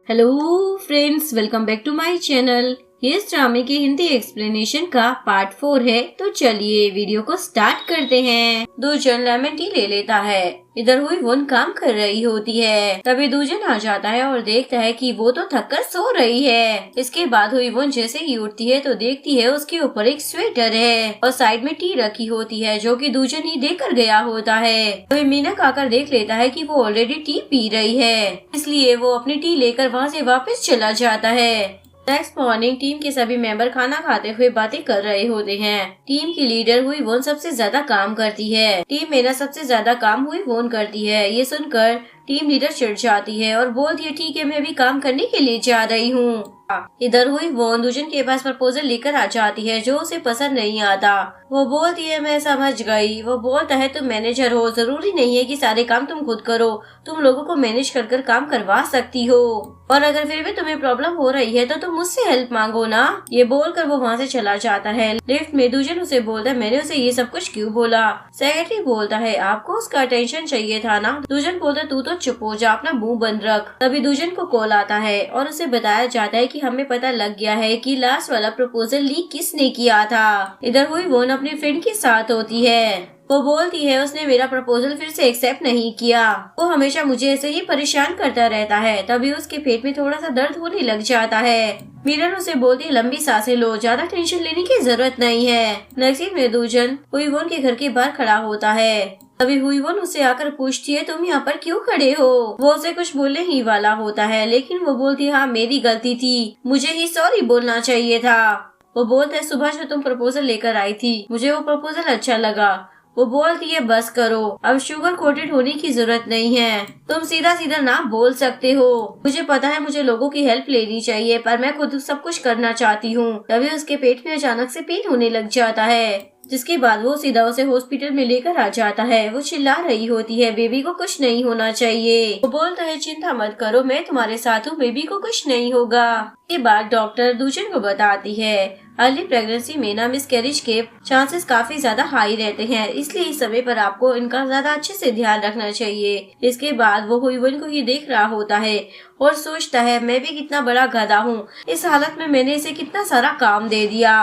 Hello friends, welcome back to my channel. ये इस ड्रामे के हिंदी एक्सप्लेनेशन का पार्ट 4 है। तो चलिए वीडियो को स्टार्ट करते हैं। दूजन लेमन टी ले लेता है। इधर हुई वोन काम कर रही होती है। तभी दूजन आ जाता है और देखता है कि वो तो थककर सो रही है। इसके बाद हुई वोन जैसे ही उठती है तो देखती है उसके ऊपर एक स्वेटर है और साइड में टी रखी होती है जो कि दूजन ही देकर गया होता है। तभी मीनक आकर देख लेता है कि वो ऑलरेडी टी पी रही है, इसलिए वो अपनी टी लेकर वहाँ से वापस चला जाता है। नेक्स्ट मॉर्निंग टीम के सभी मेंबर खाना खाते हुए बातें कर रहे होते हैं। टीम की लीडर हुई वोन सबसे ज्यादा काम करती है। टीम में ना सबसे ज्यादा काम हुई वोन करती है। ये सुनकर टीम लीडर चिढ़ जाती है और बोलती है ठीक है, मैं भी काम करने के लिए जा रही हूँ। इधर हुई वोन दूजन के पास प्रपोजल लेकर आ जाती है जो उसे पसंद नहीं आता। वो बोलती है मैं समझ गई। वो बोलता है तुम मैनेजर हो, जरूरी नहीं है कि सारे काम तुम खुद करो, तुम लोगों को मैनेज कर काम करवा सकती हो, और अगर फिर भी तुम्हें प्रॉब्लम हो रही है तो तुम मुझसे हेल्प मांगो ना। ये बोलकर वो वहाँ से चला जाता है। लिफ्ट में दूजन उसे बोलता है मैंने उसे ये सब कुछ क्यों बोला। सेक्रेटरी बोलता है आपको उसका अटेंशन चाहिए था ना। दूजन बोलता तू तो चुप हो जा, अपना मुंह बंद रख। तभी दूजन को कॉल आता है और उसे बताया जाता है कि हमें पता लग गया है कि लास्ट वाला प्रपोजल लीक किसने किया था। इधर हुई वोन अपनी फ्रेंड के साथ होती है। वो बोलती है उसने मेरा प्रपोजल फिर से एक्सेप्ट नहीं किया, वो हमेशा मुझे ऐसे ही परेशान करता रहता है। तभी उसके पेट में थोड़ा सा दर्द होने लग जाता है। मिरर उसे बोलती है लंबी सांसें लो, ज्यादा टेंशन लेने की जरूरत नहीं है। नेक्स्ट में दूजन हुईवोन के घर के बाहर खड़ा होता है। तभी हुईवोन उसे आकर पूछती है तुम यहाँ पर क्यों खड़े हो। वो उसे कुछ बोलने ही वाला होता है लेकिन वो बोलती है हाँ मेरी गलती थी, मुझे ही सॉरी बोलना चाहिए था। वो बोलता है सुबह जो तुम प्रपोजल लेकर आई थी मुझे वो प्रपोजल अच्छा लगा। वो बोलती है बस करो, अब शुगर कोटेड होने की जरूरत नहीं है, तुम सीधा सीधा ना बोल सकते हो। मुझे पता है मुझे लोगों की हेल्प लेनी चाहिए पर मैं खुद सब कुछ करना चाहती हूँ। तभी उसके पेट में अचानक से पेन होने लग जाता है, जिसके बाद वो सीधा उसे हॉस्पिटल में लेकर आ जाता है। वो चिल्ला रही होती है बेबी को कुछ नहीं होना चाहिए। वो बोलता है चिंता मत करो, मैं तुम्हारे साथ हूँ, बेबी को कुछ नहीं होगा। के बाद डॉक्टर दूजन को बताती है अर्ली प्रेगनेंसी में ना मिसकैरेज के चांसेस काफी ज्यादा हाई रहते हैं, इसलिए इस समय पर आपको इनका ज्यादा अच्छे से ध्यान रखना चाहिए। इसके बाद वो हुईवन को ही देख रहा होता है और सोचता है मैं भी कितना बड़ा गधा हूँ, इस हालत में मैंने इसे कितना सारा काम दे दिया।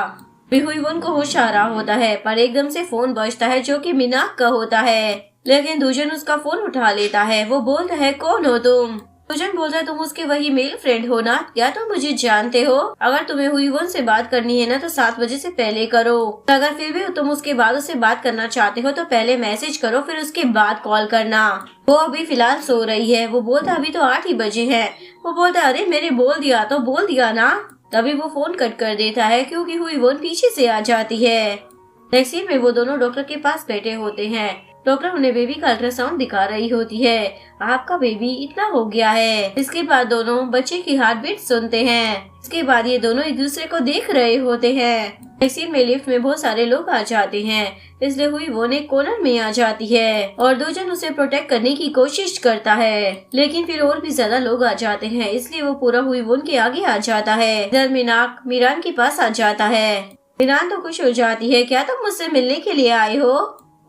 हुईवन को होश आ रहा होता है पर एकदम से फोन बजता है जो कि मीनाक का होता है, लेकिन दूजन उसका फोन उठा लेता है। वो बोलता है कौन हो तुम। दूजन बोलता है तुम उसके वही मेल फ्रेंड हो ना, क्या तुम मुझे जानते हो। अगर तुम्हें हुईवन से बात करनी है ना तो 7 बजे से पहले करो, अगर फिर भी तुम उसके बाद उससे बात करना चाहते हो तो पहले मैसेज करो फिर उसके बाद कॉल करना। वो अभी फिलहाल सो रही है। वो बोलता अभी तो 8 ही बजे है। वो बोलता अरे मैंने बोल दिया तो बोल दिया ना। तभी वो फोन कट कर देता है क्योंकि हुईवन पीछे से आ जाती है। नेक्स्ट सीन में वो दोनों डॉक्टर के पास बैठे होते हैं। डॉक्टर उन्हें बेबी का अल्ट्रासाउंड दिखा रही होती है। आपका बेबी इतना हो गया है। इसके बाद दोनों बच्चे की हार्ट बीट सुनते हैं। इसके बाद ये दोनों एक दूसरे को देख रहे होते हैं। नेक्स्ट सीन में लिफ्ट में बहुत सारे लोग आ जाते हैं, इसलिए हुई वो एक कॉर्नर में आ जाती है और दूजन उसे प्रोटेक्ट करने की कोशिश करता है, लेकिन फिर और भी ज्यादा लोग आ जाते हैं, इसलिए वो पूरा हुई वो उनके आगे आ जाता है। इधर मीनाक मीरान के पास आ जाता है। मीरान तो खुश हो जाती है क्या तुम मुझसे मिलने के लिए आए हो,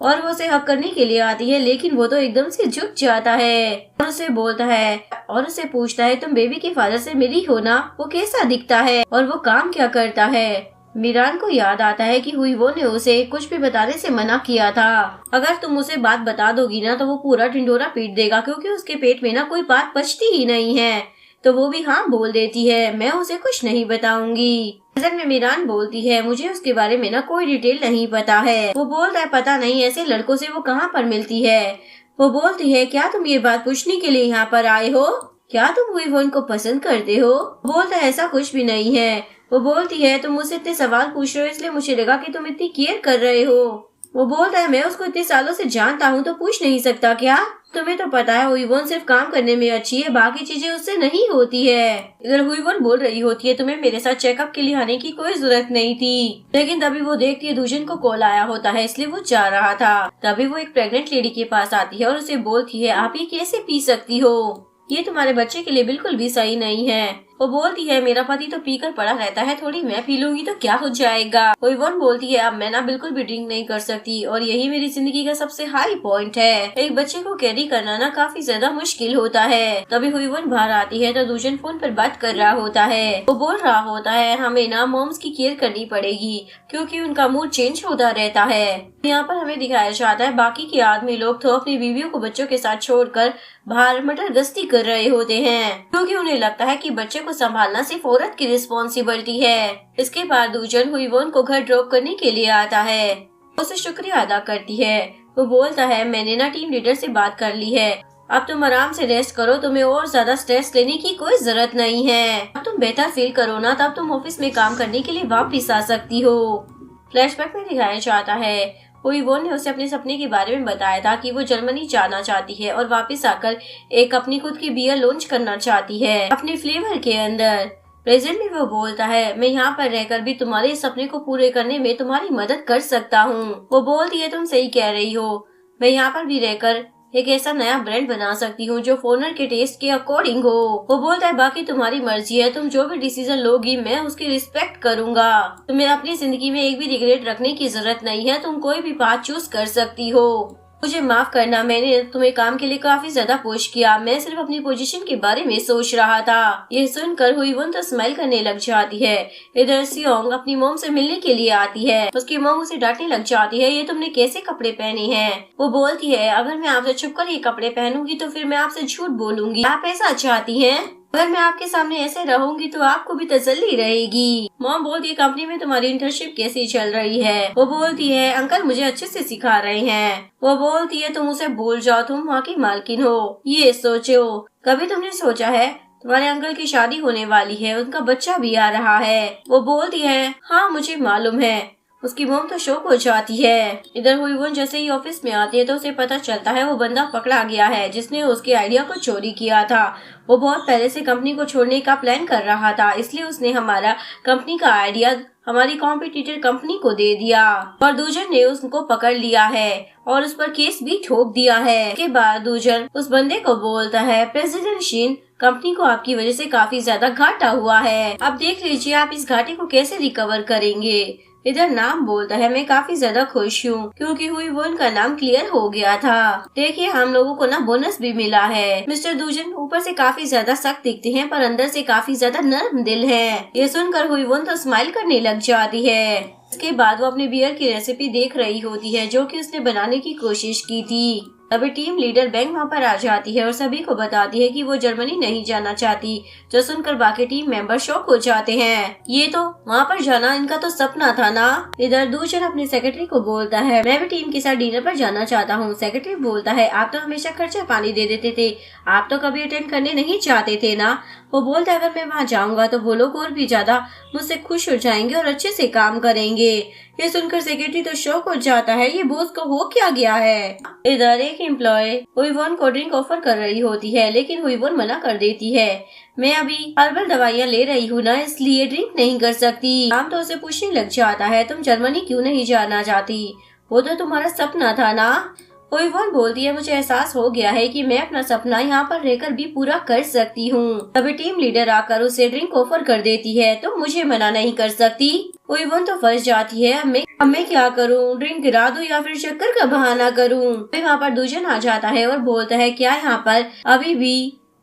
और वो उसे हक करने के लिए आती है, लेकिन वो तो एकदम से झुक जाता है और उसे बोलता है और उसे पूछता है तुम बेबी के फादर से मिली हो ना, वो कैसा दिखता है और वो काम क्या करता है। मीरान को याद आता है कि हुई वो ने उसे कुछ भी बताने से मना किया था। अगर तुम उसे बात बता दोगी ना तो वो पूरा ढिंढोरा पीट देगा क्योंकि उसके पेट में ना कोई बात बचती ही नहीं है। तो वो भी हाँ बोल देती है मैं उसे कुछ नहीं बताऊंगी। नजर में मीरान बोलती है मुझे उसके बारे में ना कोई डिटेल नहीं पता है। वो बोलता है पता नहीं ऐसे लड़कों से वो कहाँ पर मिलती है। वो बोलती है क्या तुम ये बात पूछने के लिए यहाँ पर आए हो, क्या तुम हुईवन को पसंद करते हो। बोलता है ऐसा कुछ भी नहीं है। वो बोलती है तुम मुझसे इतने सवाल पूछ रहे हो इसलिए मुझे लगा कि तुम इतनी केयर कर रहे हो। वो बोलता है मैं उसको इतने सालों से जानता हूँ तो पूछ नहीं सकता क्या, तुम्हें तो पता है हुईवन सिर्फ काम करने में अच्छी है, बाकी चीजें उससे नहीं होती है। इधर हुईवन बोल रही होती है तुम्हें मेरे साथ चेकअप के लिए आने की कोई जरूरत नहीं थी, लेकिन तभी वो देखती है दूजन को कॉल आया होता है इसलिए वो जा रहा था। तभी वो एक प्रेग्नेंट लेडी के पास आती है और उसे बोलती है आप ये कैसे पी सकती हो, ये तुम्हारे बच्चे के लिए बिल्कुल भी सही नहीं है। वो बोलती है मेरा पति तो पीकर पड़ा रहता है, थोड़ी मैं पी लूंगी तो क्या हो जाएगा। ओइवन बोलती है अब मैं ना बिल्कुल भी ड्रिंक नहीं कर सकती और यही मेरी जिंदगी का सबसे हाई पॉइंट है। एक बच्चे को कैरी करना ना काफी ज्यादा मुश्किल होता है। तभी ओइवन बाहर आती है तो दूजन फोन पर बात कर रहा होता है। वो बोल रहा होता है हमें ना मॉम्स की केयर करनी पड़ेगी क्योंकि उनका मूड चेंज होता रहता है। यहाँ पर हमें दिखाया जाता है बाकी के आदमी लोग तो अपनी बीवियों को बच्चों के साथ छोड़कर बाहर मटर गश्ती कर रहे होते हैं क्योंकि उन्हें लगता है कि बच्चे को संभालना सिर्फ औरत की रिस्पॉन्सिबिलिटी है। इसके बाद दूजन हुईवोन को घर ड्रॉप करने के लिए आता है, उसे शुक्रिया अदा करती है। वो बोलता है मैंने ना टीम लीडर से बात कर ली है, अब तुम आराम से रेस्ट करो, तुम्हें और ज्यादा स्ट्रेस लेने की कोई जरूरत नहीं है। अब तुम बेहतर फील करो ना तब तुम ऑफिस में काम करने के लिए वापस आ सकती हो। फ्लैशबैक में दिखाया जाता है हुईवोन ने उसे अपने सपने के बारे में बताया था कि वो जर्मनी जाना चाहती है और वापस आकर एक अपनी खुद की बियर लॉन्च करना चाहती है अपने फ्लेवर के अंदर। प्रेजेंट में वो बोलता है मैं यहाँ पर रहकर भी तुम्हारे सपने को पूरे करने में तुम्हारी मदद कर सकता हूँ। वो बोलती है तुम सही कह रही हो, मैं यहाँ पर भी रहकर एक ऐसा नया ब्रांड बना सकती हूँ जो फोनर के टेस्ट के अकॉर्डिंग हो। वो बोलता है बाकी तुम्हारी मर्जी है, तुम जो भी डिसीजन लोगी मैं उसकी रिस्पेक्ट करूंगा। तुम्हें अपनी जिंदगी में एक भी रिग्रेट रखने की जरूरत नहीं है, तुम कोई भी पाथ चूज कर सकती हो। मुझे माफ करना, मैंने तुम्हें काम के लिए काफी ज्यादा पुश किया, मैं सिर्फ अपनी पोजीशन के बारे में सोच रहा था। यह सुनकर हुईवोन तो स्माइल करने लग जाती है। इधर सियोंग अपनी मोम से मिलने के लिए आती है, उसकी मोम उसे डांटने लग जाती है ये तुमने कैसे कपड़े पहने हैं। वो बोलती है अगर मैं आपसे छुपकर ये कपड़े पहनूंगी तो फिर मैं आपसे झूठ बोलूंगी, आप ऐसा चाहती हैं? अगर मैं आपके सामने ऐसे रहूंगी तो आपको भी तसल्ली रहेगी। मॉम बोलती है कंपनी में तुम्हारी इंटर्नशिप कैसी चल रही है। वो बोलती है अंकल मुझे अच्छे से सिखा रहे हैं। वो बोलती है तुम उसे भूल जाओ, तुम वहाँ की मालकिन हो। ये सोचो कभी तुमने सोचा है तुम्हारे अंकल की शादी होने वाली है, उनका बच्चा भी आ रहा है। वो बोलती है हाँ मुझे मालूम है। उसकी मोम तो शौक हो जाती है। इधर हुईवोन जैसे ही ऑफिस में आती है तो उसे पता चलता है वो बंदा पकड़ा गया है जिसने उसके आइडिया को चोरी किया था। वो बहुत पहले से कंपनी को छोड़ने का प्लान कर रहा था, इसलिए उसने हमारा कंपनी का आइडिया हमारी कॉम्पिटिटर कंपनी को दे दिया और दूजन ने उसको पकड़ लिया है और उस पर केस भी ठोक दिया है। इसके बाद दूजन उस बंदे को बोलता है प्रेसिडेंट शिन कंपनी को आपकी वजह से काफी ज्यादा घाटा हुआ है, अब देख लीजिए आप इस घाटे को कैसे रिकवर करेंगे। इधर नाम बोलता है मैं काफी ज्यादा खुश हूँ क्योंकि हुईवोन का नाम क्लियर हो गया था। देखिए हम लोगों को ना बोनस भी मिला है। मिस्टर दूजन ऊपर से काफी ज्यादा सख्त दिखते हैं पर अंदर से काफी ज्यादा नर्म दिल है। ये सुनकर हुईवोन तो स्माइल करने लग जाती है। इसके बाद वो अपने बियर की रेसिपी देख रही होती है जो कि उसने बनाने की कोशिश की थी। तभी टीम लीडर बैंक वहाँ पर आ जाती है और सभी को बताती है कि वो जर्मनी नहीं जाना चाहती, जो सुनकर बाकी टीम मेंबर शॉक हो जाते हैं। ये तो वहाँ पर जाना इनका तो सपना था ना। इधर दूसरा अपने सेक्रेटरी को बोलता है मैं भी टीम के साथ डिनर पर जाना चाहता हूँ। सेक्रेटरी बोलता है आप तो हमेशा खर्चा पानी दे देते थे, आप तो कभी अटेंड करने नहीं चाहते थे ना। वो बोलता है अगर मैं वहाँ जाऊंगा तो वो लोग और भी ज्यादा मुझसे खुश हो जाएंगे और अच्छे से काम करेंगे। ये सुनकर सेक्रेटरी तो शॉक हो जाता है, ये बॉस को हो क्या गया है। इधर एक एम्प्लॉय हुईवोन को ड्रिंक ऑफर कर रही होती है लेकिन हुईवोन मना कर देती है। मैं अभी हर्बल दवाइयाँ ले रही हूँ ना, इसलिए ड्रिंक नहीं कर सकती। काम तो उसे पूछने लग जाता है तुम जर्मनी क्यों नहीं जाना चाहती, वो तो तुम्हारा सपना था ना। हुईवोन बोलती है मुझे एहसास हो गया है कि मैं अपना सपना यहाँ पर रहकर भी पूरा कर सकती हूँ। तभी टीम लीडर आकर उसे ड्रिंक ऑफर कर देती है तो मुझे मना नहीं कर सकती। हुईवोन तो फंस जाती है, अब मैं क्या करूँ, ड्रिंक गिरा दूँ या फिर चक्कर का बहाना करूँ। फिर वहाँ पर दूजन आ जाता है और बोलता है क्या यहाँ पर अभी भी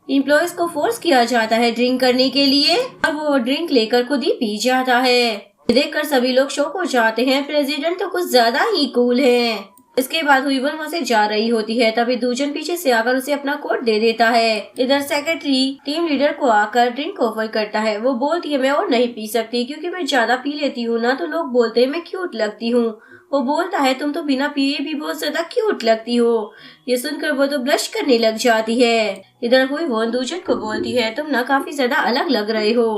एम्प्लॉयज को फोर्स किया जाता है ड्रिंक करने के लिए। अब वो ड्रिंक लेकर खुद ही पी जाता है। देखकर सभी लोग शॉक हो जाते हैं, प्रेसिडेंट तो कुछ ज्यादा ही कूल है। इसके बाद हुईवोन वहाँ से जा रही होती है तभी दूजन पीछे से आकर उसे अपना कोट दे देता है। इधर सेक्रेटरी टीम लीडर को आकर ड्रिंक ऑफर करता है। वो बोलती है मैं और नहीं पी सकती क्योंकि मैं ज्यादा पी लेती हूँ ना तो लोग बोलते हैं मैं क्यूट लगती हूँ। वो बोलता है तुम तो बिना पिए भी बहुत ज्यादा क्यूट लगती हो। ये सुनकर वो तो ब्लश करने लग जाती है। इधर हुईवोन दूजन को बोलती है तुम ना काफी ज्यादा अलग लग रहे हो।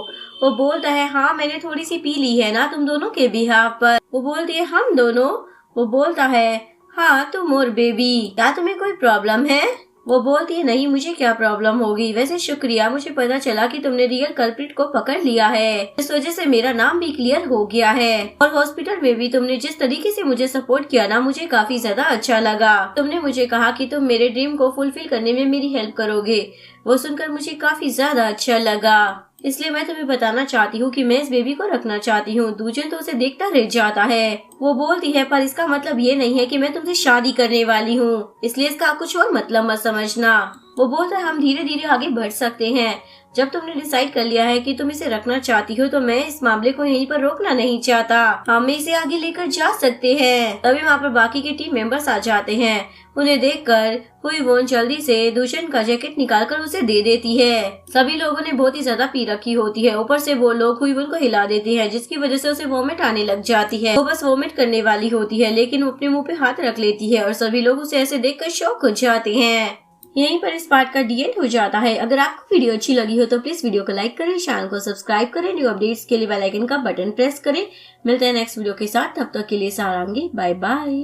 वो बोलता है हाँ मैंने थोड़ी सी पी ली है ना तुम दोनों के बिहाफ पर। वो बोलती है हम दोनों। वो बोलता है हाँ तुम और बेबी, क्या तुम्हें कोई प्रॉब्लम है। वो बोलती है नहीं मुझे क्या प्रॉब्लम होगी, वैसे शुक्रिया मुझे पता चला कि तुमने रियल कल्प्रिट को पकड़ लिया है, इस वजह से मेरा नाम भी क्लियर हो गया है। और हॉस्पिटल में भी तुमने जिस तरीके से मुझे सपोर्ट किया ना मुझे काफी ज्यादा अच्छा लगा। तुमने मुझे कहा कि तुम मेरे ड्रीम को फुलफिल करने में मेरी हेल्प करोगे, वो सुनकर मुझे काफी ज्यादा अच्छा लगा। इसलिए मैं तुम्हें बताना चाहती हूँ कि मैं इस बेबी को रखना चाहती हूँ। दूजन तो उसे देखता रह जाता है। वो बोलती है, पर इसका मतलब ये नहीं है कि मैं तुमसे शादी करने वाली हूँ, इसलिए इसका कुछ और मतलब मत समझना। वो बोलता है, हम धीरे धीरे आगे बढ़ सकते हैं। जब तुमने डिसाइड कर लिया है कि तुम इसे रखना चाहती हो, तो मैं इस मामले को यहीं पर रोकना नहीं चाहता। हम इसे आगे लेकर जा सकते हैं। तभी वहाँ पर बाकी के टीम मेंबर्स आ जाते हैं। उन्हें देखकर हुईवोन जल्दी से दूषण का जैकेट निकालकर उसे दे देती है। सभी लोगों ने बहुत ही ज्यादा पी रखी होती है। ऊपर से वो लोग हुईवोन को हिला देते हैं, जिसकी वजह से उसे वोमिट आने लग जाती है। वो बस वोमिट करने वाली होती है, लेकिन वो अपने मुंह पे हाथ रख लेती है और सभी लोग उसे ऐसे देखकर शॉक हो जाते हैं। यहीं पर इस पार्ट का डी एंड हो जाता है। अगर आपको वीडियो अच्छी लगी हो तो प्लीज वीडियो को लाइक करें, चैनल को सब्सक्राइब करें, न्यू अपडेट्स के लिए बेल आइकन का बटन प्रेस करें। मिलते हैं नेक्स्ट वीडियो के साथ, तब तक के लिए सारांगी, बाय बाय।